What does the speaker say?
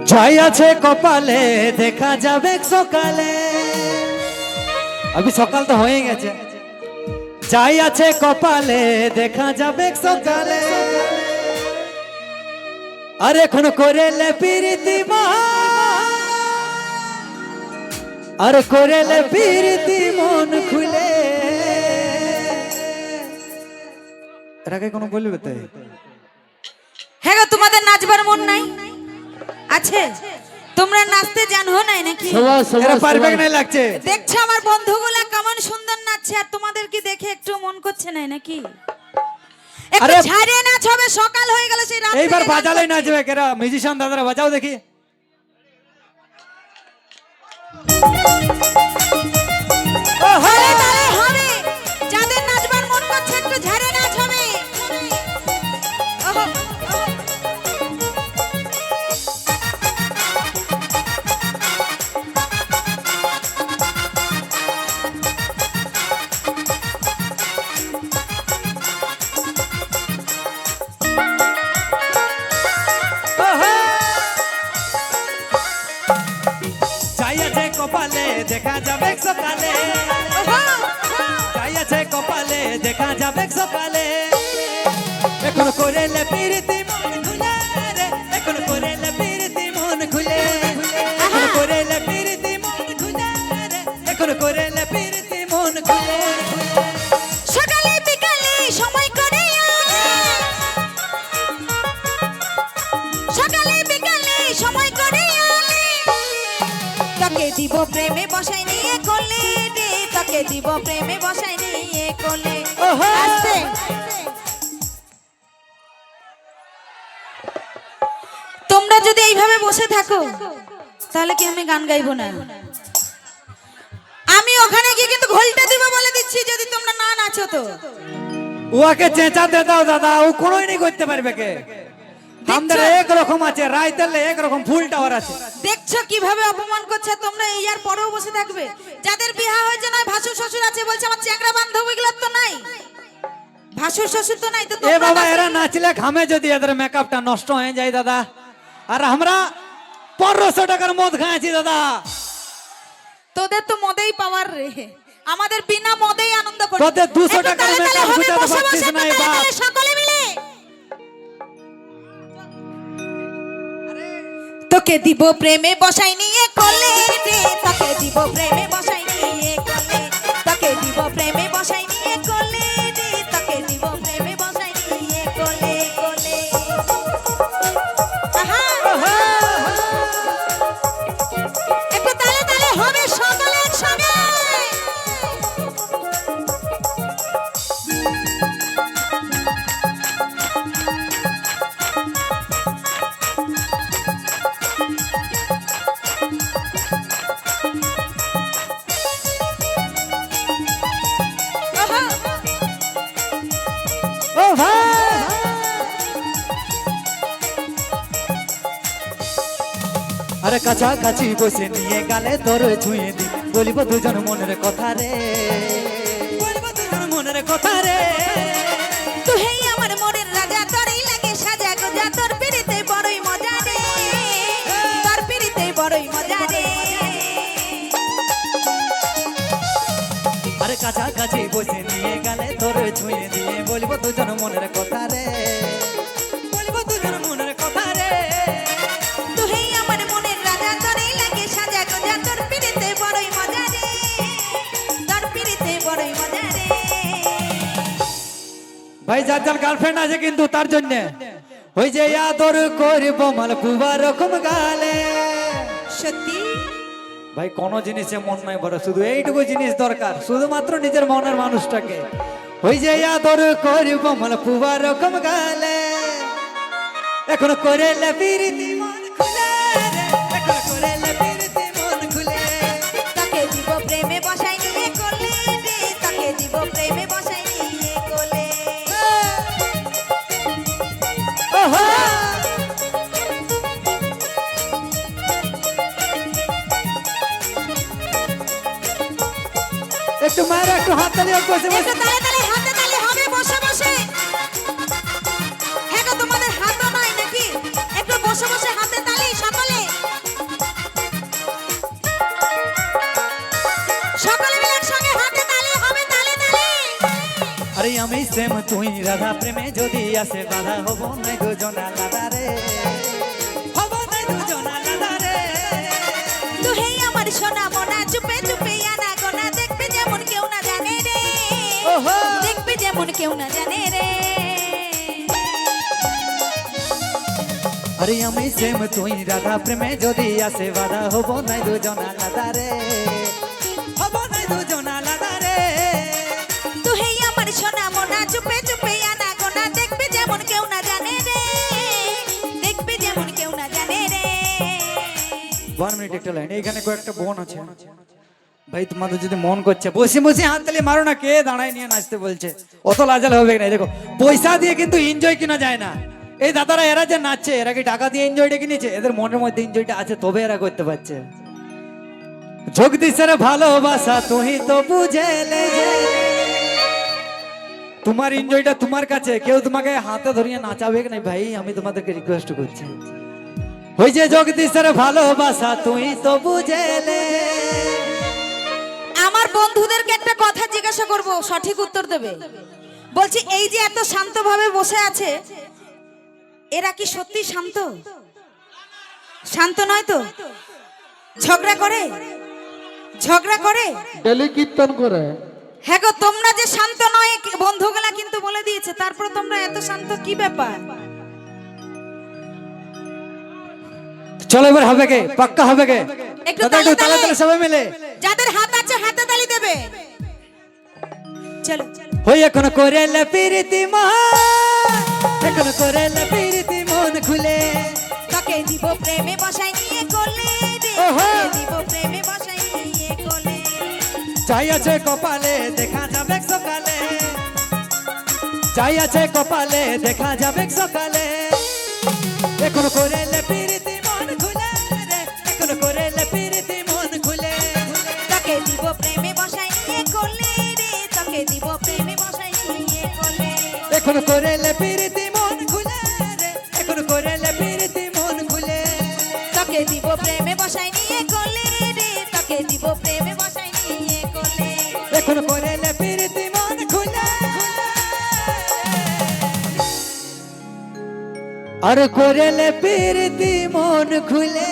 যাই আছে কপালে দেখা যাবে সকালে। সকাল তো হয়ে গেছে। যাই আছে কপালে দেখা যাবে সকালে। আর এখন করেলে প্রীতি মা, আর করেলে প্রীতি মন খুলে। এর আগে কোনো বলবে তাই? হ্যাঁ গো, তোমাদের নাচবার মন নাই? আছে? তোমরা নাচতে জানো নাই নাকি? এরা পারবে না লাগছে। দেখছো আমার বন্ধুগুলা কেমন সুন্দর নাচছে, আর তোমাদের কি দেখে একটু মন করছে না নাকি? একটু ছাড়িয়ে নাচ হবে, সকাল হয়ে গেল সেই রাত। এইবার বাজালে নাচবে কেরা? মিউজিশিয়ান দাদারা বাজাও দেখি। হবে, যাদের নাচবার মন করছে একটু ঝাড়িয়ে নাচ হবে। কপালে দেখা যাবে সকালে, যাই আছে কপালে দেখা যাবে সকালে। এখন করেলে প্রীতি মন খুলে রে, এখন করেলে প্রীতি মন খুলে, এখন করেলে প্রীতি মন খুলে রে, এখন করেলে প্রীতি মন খুলে। সকালে বিকালে সময় করে, সকালে বিকালে সময় করে তাকে দিব প্রেমে বসাই নিয়ে কোলে রে, তাকে দিব প্রেমে বসাই নিয়ে কোলে। আস্তে তোমরা যদি এইভাবে বসে থাকো তাহলে কি আমি গান গাইবো না? আমি ওখানে গিয়ে কিন্তু ঘোলটা দিব বলে দিচ্ছি, যদি তোমরা না নাচো তো। ওকে চেঁচাতে দাও দাদা, ও কোনোই নি করতে পারবে কে। আমাদের এক রকম আছে, রাইতেলে এক রকম ফুল টাওয়ার আছে। দেখছো কিভাবে অপমান করছে? তোমরা এই আর পরেও বসে থাকবে? যাদের বিয়ে হয়েছে নয়, ভাসুর শ্বশুর আছে, বলছে আমার চ্যাংড়া বান্ধবীগুলো তো নাই, ভাসুর শ্বশুর তো নাই। তো এ বাবা, এরা নাচলে ঘামে যদি এদের মেকআপটা নষ্ট হয়ে যায় দাদা। আর আমরা 1500 টাকার মদ খাইছি দাদা। তোদের তো মদেই পাওয়ার রে, আমাদের বিনা মদেই আনন্দ করি। তোদের 200 টাকার মেকআপ গুটাতে পারছিস না এই বাপ। সকলে মিলে তোকে দিব প্রেমে বসাই নিয়ে কোলে রে, তোকে দিব প্রেমে বসাই নিয়ে কোলে, তোকে দিব প্রেমে বসাই নিয়ে কোলে রে, তোকে দিব প্রেমে বসাই নিয়ে কোলে কোলে। একটু তালে তালে হবে সকলে একসঙ্গে। আরে কাছাকাছি বসে নিয়ে গালে তোর ছুঁয়ে দি, বলিব দুজন মনের কথা রে, বলিব দুজন মনের কথা রে। তুই আমার মনের রাজা, তোরই লাগে সাজা গোজা, তোর পিড়িতে বড়ই মজা রে, তোর পিড়িতে বড়ই মজা রে। আরে কাছাকাছি বসে নিয়ে গালে তোর ছুঁয়ে দিয়ে, বলিব দুজন মনের কথা রে, বলিব দুজন মনের কথা রে। তুই আমার মনের রাজা, তোরই লাগে সাজা গোজা, তোর পিড়িতে বড়ই মজা রে, তোর পিড়িতে বড়ই মজা রে। ভাই যার যার গার্লফ্রেন্ড আছে কিন্তু তার জন্য ওই যে আদর করব মালপুয়া রকম গালে। সত্যি ভাই কোন জিনিসে মন নাই বড়, শুধু এইটুকু জিনিস দরকার, শুধুমাত্র নিজের মনের মানুষটাকে। ওই যে আদর করব মালপুয়া রকম গালে, এখন করেলে প্রীতি মন খুলে রে, এখন করেলে প্রীতি মন খুলে। তাকে দিব প্রেমে বসাই নিয়ে কোলে রে, তাকে দিব প্রেমে বসাই নিয়ে কোলে। একটু মায়ের একটু হাত তালি, বসে বসে একটু তালে তালে হাতে তালি হবে বসে বসে। হ্যাঁ গো, তোমাদের হাতও নাই নাকি? একটু বসে বসে হাতে তালি সকলে। আমি সেম তুই রাধা প্রেমে যদি আসে বাধা হব নাই দুজন আলাদা রে, হব নাই দুজন আলাদা রে। তুই আমার সোনা মোনা চুপে চুপে আনা গোনা দেখবে যেমন কেউ না জানে রে, ওহো। দেখবে যেমন কেউ না জানে রে। আরে আমি সেম তুই রাধা প্রেমে যদি আসে বাধা হব নাই দুজন আলাদা রে, হব নাই দুজন আলাদা রে। তুই আমার সোনা মোনা চুপে চুপে আনা গোনা দেখবে যেমন কেউ না জানে রে, দেখবে যেমন কেউ না জানে রে। 1 মিনিট একটা লাইন, এইখানে কয়েকটা বোন আছে ভাই, তোমাদের যদি মন করছে বসে বসে হাত তালি মারো না, কে দাঁড়ায় নিয়ে নাচতে বলছে, অত লাজাল হবে না। দেখো পয়সা দিয়ে কিন্তু এনজয় কিনা যায় না। এই দাদারা এরা যে নাচছে, এরা কি টাকা দিয়ে এনজয়টা কিনেছে? এদের মনের মধ্যে এনজয়টা আছে তবে এরা করতে পারছে। জগদীশের ভালোবাসা তুই তো বুঝেলে, তোমার এনজয়টা তোমার কাছে, কেউ তোমাকে হাতে ধরিয়ে নাচাবে না ভাই, আমি তোমাদেরকে রিকোয়েস্ট করছি। ওই যে জগদীশের ভালোবাসা তুই তো বুঝেলে। আমার বন্ধুদেরকে একটা কথা জিজ্ঞাসা করব, সঠিক উত্তর দেবে। বলছি এই যে এত শান্তভাবে বসে আছে, এরা কি সত্যি শান্ত? শান্ত নয় তো? ঝগড়া করে? ঝগড়া করে? ডেলি কীর্তন করে। হ্যাঁ গো, তোমরা যে শান্ত নয় বন্ধুগুলা কিন্তু বলে দিয়েছে, তারপর তোমরা এত শান্ত কি ব্যাপার? চলো এবার হবে কে, পাক্কা হবে কে? একটু দাদা একটু তালে তালে সবাই মিলে। যাদের হাত আছে হাতে তালি দেবে। চলো হই এখন করেলে প্রীতি মন, এখন করেলে প্রীতি মন খুলে। তোকে দিব প্রেমে বসাই নিয়ে কোলে রে, ওহো। তোকে দিব প্রেমে বসাই নিয়ে কোলে। চাই আছে কপালে দেখা যাবে সকালে, চাই আছে কপালে দেখা যাবে সকালে। এখন করেলে প্রীতি মন খুলে রে, এখন করেলে প্রীতি মন খুলে। তোকে দিব প্রেমে বসাই নিয়ে কোলে রে, তোকে দিব প্রেমে বসাই নিয়ে কোলে। এখন করেলে প্রীতি মন খুলে রে, এখন করেলে প্রীতি মন খুলে। তোকে দিব প্রেমে বসাই নিয়ে কোলে রে, তোকে দিব প্রেমে বসাই নিয়ে কোলে। এখন করেলে প্রীতি মন খুলে, আর করেলে প্রীতি মন খুলে।